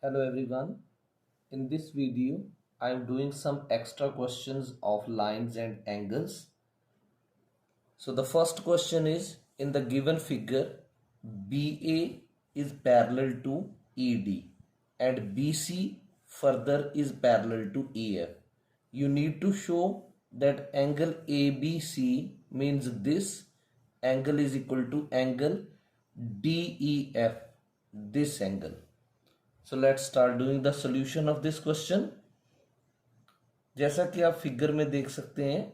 Hello everyone. In this video, I am doing some extra questions of lines and angles. So the first question is, in the given figure, BA is parallel to ED and BC further is parallel to EF. You need to show that angle ABC means this angle is equal to angle DEF, this angle. So let's start doing the solution of this question. जैसा कि आप figure में देख सकते हैं,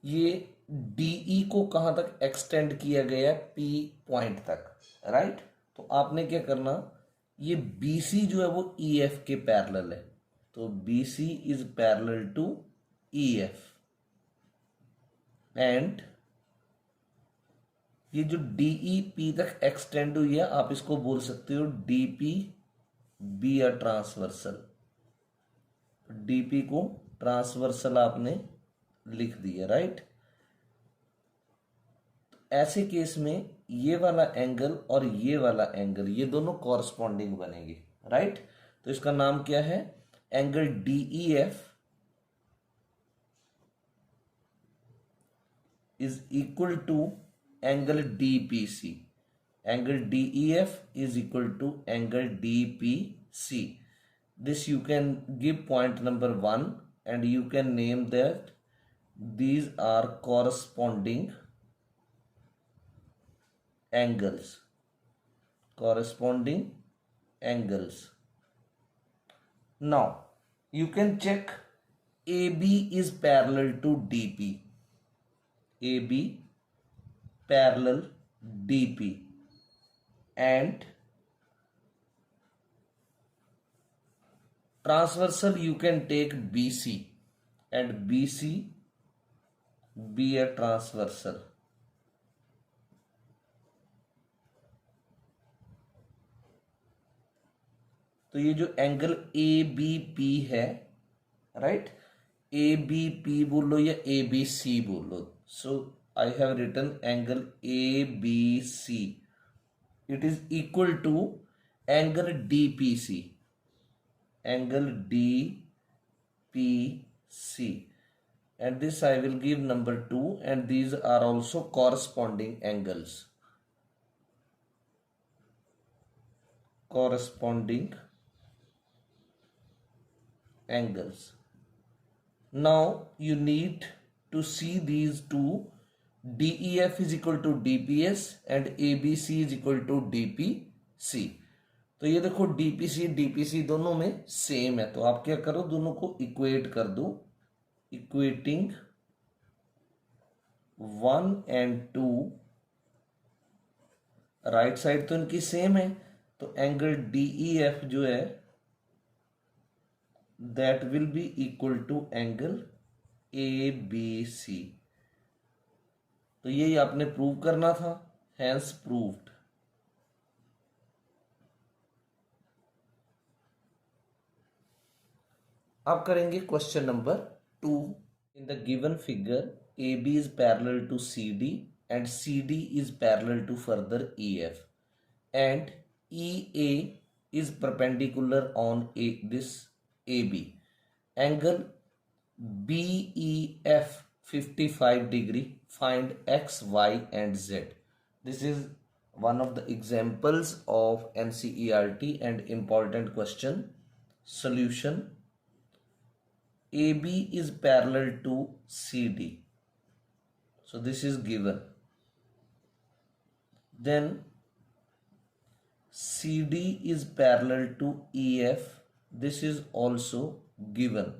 ये DE को कहां तक एक्सटेंड किया गया है, P पॉइंट तक, राइट। तो आपने क्या करना, ये BC जो है वो EF के पैरेलल है, तो BC is parallel to EF and ये जो DE P तक एक्सटेंड हुई है, आप इसको बोल सकते हो DP be a transversal. DP को ट्रांसवर्सल आपने लिख दिया, राइट। ऐसे केस में ये वाला एंगल और ये वाला एंगल, ये दोनों कॉरस्पॉन्डिंग बनेंगे, राइट। तो इसका नाम क्या है, angle DEF is equal to angle DPC। Angle DEF is equal to angle DPC. This you can give point number 1 and you can name that these are corresponding angles. Corresponding angles. Now you can check AB is parallel to DP. AB parallel DP. And transversal you can take BC and BC be a transversal. तो ये जो angle ABP है, right, ABP बोल लो या ABC बोल लो। So I have written angle ABC. It is equal to angle DPC. Angle DPC. And this I will give number 2, and these are also corresponding angles. Corresponding angles. Now you need to see these two. DEF is equal to DPS and ABC is equal to DPC. तो ये देखो DPC DPC दोनों में same है, तो आप क्या करो, दोनों को इक्वेट कर दो। इक्वेटिंग 1 and 2, राइट साइड तो इनकी सेम है, तो एंगल DEF जो है that will be equal to angle ABC। तो यही आपने प्रूव करना था, हैंस प्रूव्ड। अब करेंगे question number 2। In the given figure AB is parallel to CD and CD is parallel to further EF and EA is perpendicular on this AB. Angle BEF 55 degree. Find X, Y and Z. This is one of the examples of NCERT and important question. Solution: AB is parallel to CD. So this is given. Then CD is parallel to EF. This is also given.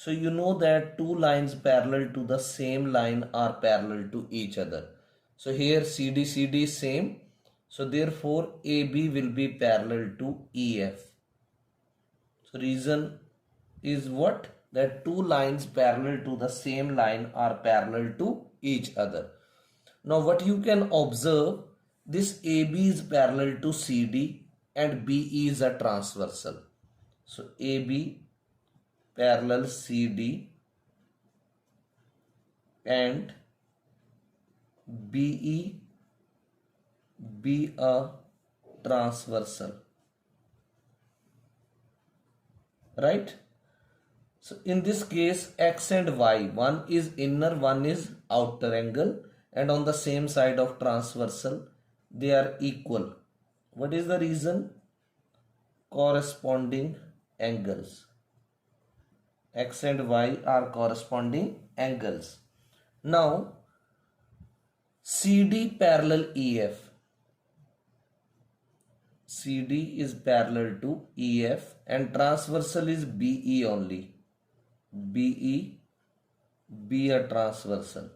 So you know that two lines parallel to the same line are parallel to each other. So here CD is same. So therefore AB will be parallel to EF. So reason is what? That two lines parallel to the same line are parallel to each other. Now what you can observe, this AB is parallel to CD and BE is a transversal. So AB parallel CD and BE be a transversal. right? So in this case, x and y, one is inner, one is outer angle, and on the same side of transversal, they are equal. What is the reason? Corresponding angles. X and y are corresponding angles. Now, CD parallel EF. CD is parallel to EF and transversal is BE only. BE, be a transversal.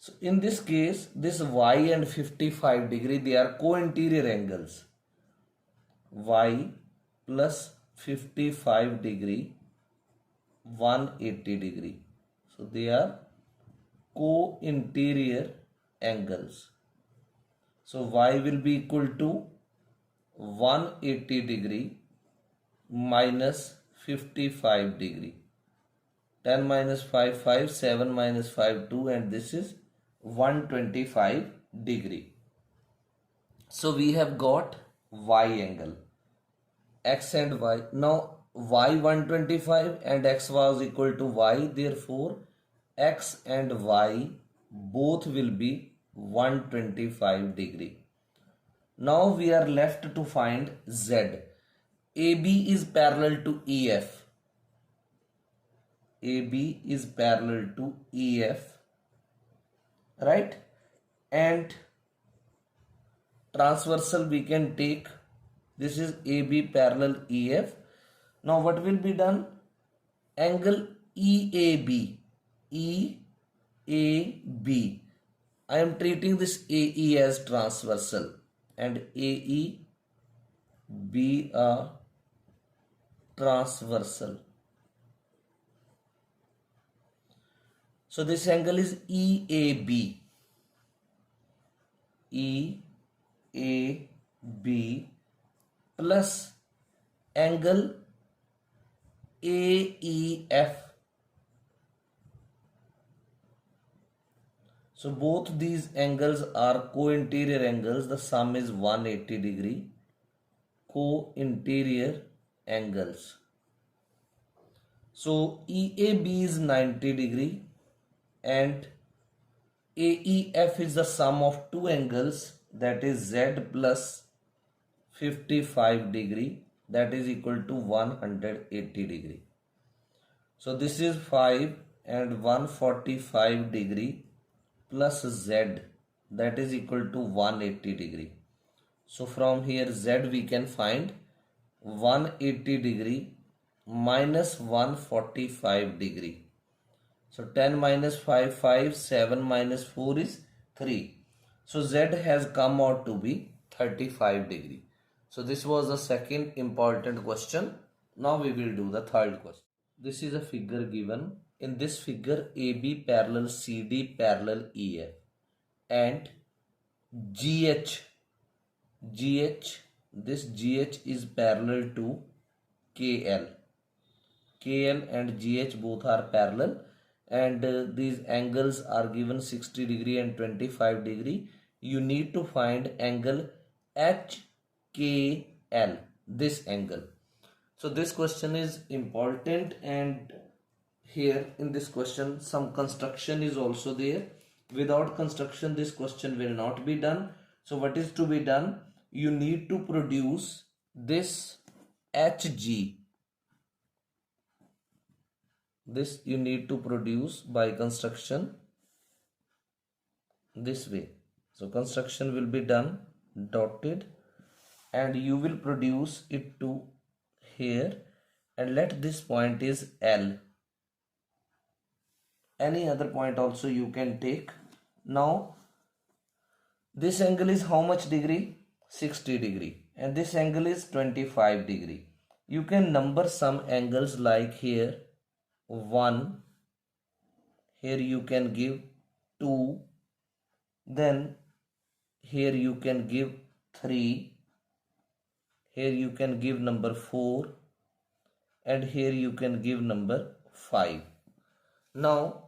So in this case, this Y and 55 degree, they are co-interior angles. Y plus 55 degree, 180 degree. So they are co-interior angles. So Y will be equal to 180 degree minus 55 degree. 10 minus 5, 5, 7 minus 5, 2, and this is 125 degree. So we have got Y angle, X and Y. Now Y 125 and X was equal to Y, therefore X and Y both will be 125 degree. Now we are left to find Z. AB is parallel to EF. AB is parallel to EF, right? And transversal we can take, this is AB parallel EF. Now what will be done? Angle EAB, EAB, I am treating this AE as transversal and AE be a transversal. So this angle is EAB. EAB plus angle AEF. So both these angles are co-interior angles. The sum is 180 degree. Co-interior angles. So EAB is 90 degree and AEF is the sum of two angles, that is Z plus 55 degree, that is equal to 180 degree. So this is 5 and 145 degree plus Z, that is equal to 180 degree. So from here Z we can find 180 degree minus 145 degree. So 10 minus 5, 5, 7 minus 4 is 3. So Z has come out to be 35 degree. So this was the second important question. Now we will do the third question. This is a figure given. In this figure, AB parallel CD parallel EF and GH, this GH is parallel to KL. KL and GH both are parallel, and these angles are given 60 degree and 25 degree. You need to find angle HKL, this angle. So this question is important, and here in this question some construction is also there. Without construction this question will not be done. So what is to be done? You need to produce this HG. This you need to produce by construction this way. So construction will be done, dotted, and you will produce it to here, and let this point is L. Any other point also you can take. Now this angle is how much degree? 60 degree, and this angle is 25 degree. You can number some angles, like here 1, here you can give 2, then here you can give 3, here you can give number 4, and here you can give number 5. Now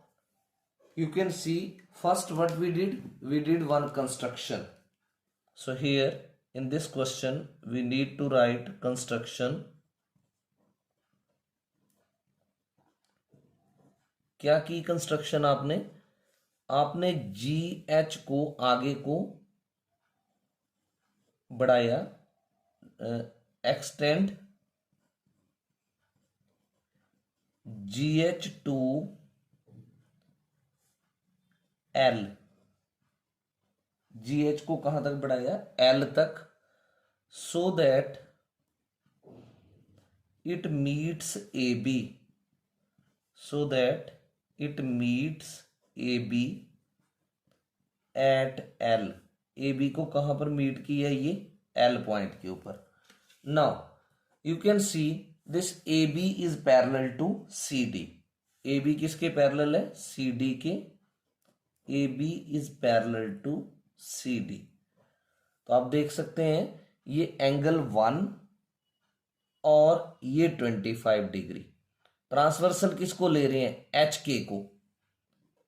you can see first what we did one construction. So here in this question we need to write construction. क्या की construction आपने जी H को आगे को बढ़ाया, extend G H to L, G H को कहां तक बढ़ाया, एल तक, so that it meets A B, so that it meets A B at L, A B को कहां पर मीट किया, ये एल पॉइंट के ऊपर. Now you can see this A B is parallel to C D. A B किसके पैरेलल है, सी डी के. A B is parallel to C D. तो आप देख सकते हैं ये एंगल 1 और ये 25 डिग्री. ट्रांसवर्सल किसको ले रहे हैं, एच के को,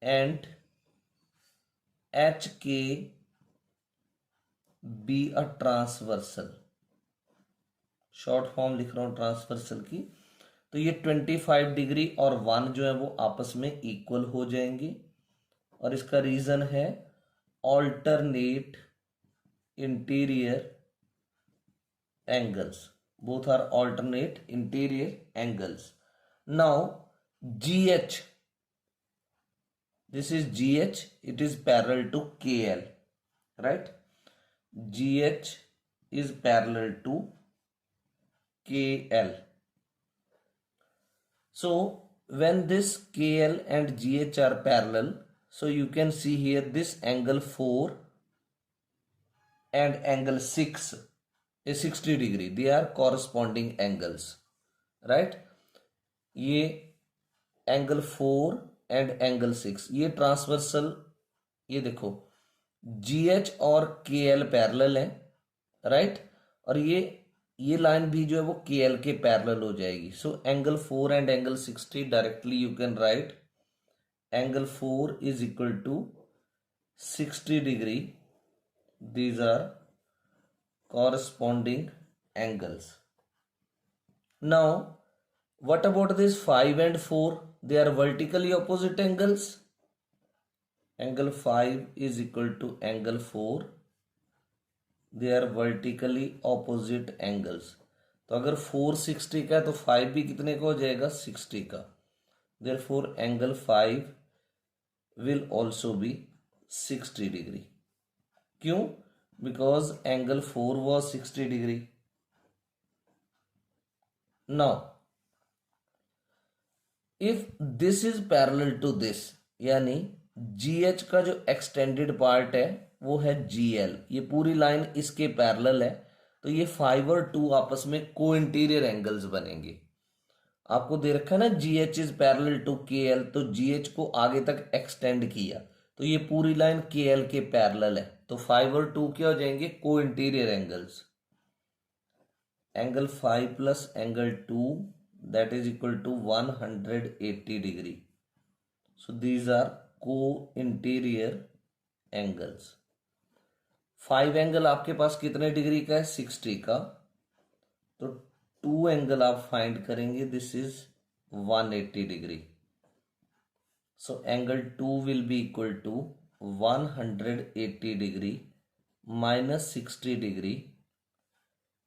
एंड एच के be a transversal, short form लिख रहा हूं ट्रांसवर्सल की. तो ये 25 डिग्री और 1 जो है वो आपस में इक्वल हो जाएंगे, और इसका रीजन है alternate interior angles, both are alternate interior angles. Now GH, this is GH, it is parallel to KL, right? GH is parallel to KL. So when this KL and GH are parallel, so you can see here this angle 4 and angle 6 is 60 degree. They are corresponding angles, right? ये angle 4 and angle 6 ये transversal, ये देखो GH और KL parallel है, right? और ये line भी जो है वो KL के पैरेलल हो जाएगी. So angle 4 and angle 60 directly you can write angle 4 is equal to 60 degree. These are corresponding angles. Now what about this 5 and 4? They are vertically opposite angles. Angle 5 is equal to angle 4. They are vertically opposite angles. तो अगर 4 60 का है तो 5 भी कितने का हो जाएगा, 60 का. Therefore angle 5 will also be 60 degree. क्यों? Because angle 4 was 60 degree. Now if this is parallel to this, यानी GH का जो एक्सटेंडेड पार्ट है वो है GL, ये पूरी लाइन इसके पैरेलल है, तो ये 5 और 2 आपस में को इंटीरियर एंगल्स बनेंगे. आपको दे रखा है ना GH is parallel to KL, तो GH को आगे तक एक्सटेंड किया, तो ये पूरी लाइन KL के पैरेलल है, तो 5 और 2 क्या हो जाएंगे, co interior angles. Angle 5 plus angle 2 that is equal to 180 degree. So these are co interior angles. 5 angle आपके पास कितने डिग्री का है, 60 का, तो 2 एंगल आप फाइंड करेंगे, this is 180 degree. So angle 2 will be equal to 180 degree minus 60 degree,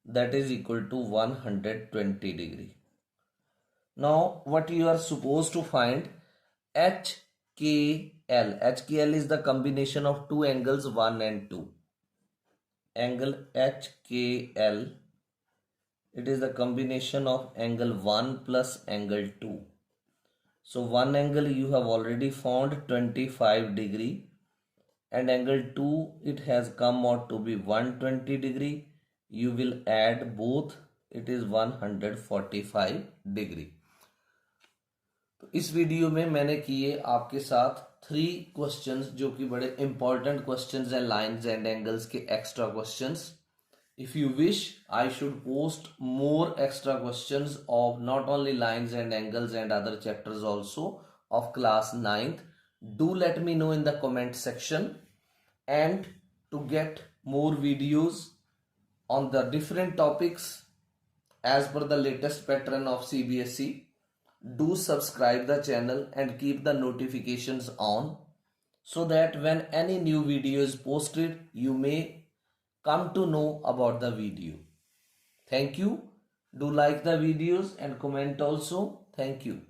that is equal to 120 degree. Now what you are supposed to find, HKL. HKL is the combination of two angles 1 and 2. Angle HKL, it is the combination of angle 1 plus angle 2. So one angle you have already found 25 degree, and angle 2 it has come out to be 120 degree. You will add both, it is 145 degree. तो इस video में मैंने किए आपके साथ 3 questions जो कि बड़े इंपॉर्टेंट क्वेश्चंस हैं लाइंस एंड एंगल्स के, extra questions. If you wish, I should post more extra questions of not only lines and angles and other chapters also of class 9th. Do let me know in the comment section. And to get more videos on the different topics as per the latest pattern of CBSE. Do subscribe the channel and keep the notifications on so that when any new video is posted, you may come to know about the video. Thank you. Do like the videos and comment also. Thank you.